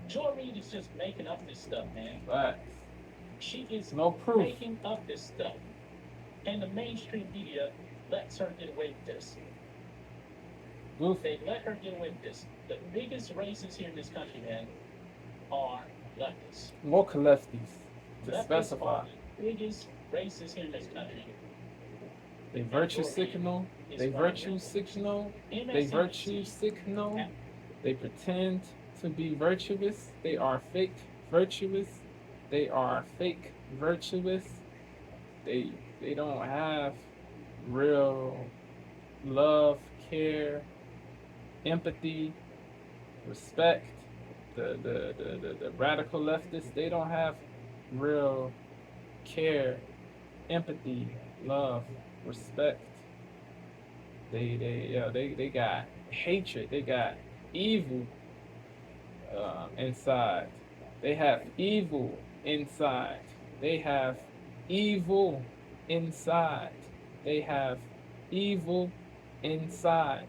Joy Reid is just making up this stuff, man. But She is no proof. making up this stuff. And the mainstream media lets her get away with this. Goofy. They let her get away with this. The biggest racists here in this country, man, are leftists. Woke lefties, to Leftists specify. are the biggest racists here in this country. They virtue signal. They virtue signal. They virtue signal. They pretend to be virtuous. They are fake virtuous. They are fake virtuous. They don't have real love, care, empathy, respect. The radical leftists, they don't have real care, empathy, love, respect. They got hatred. They got evil inside. They have evil inside. They have evil inside. They have evil inside.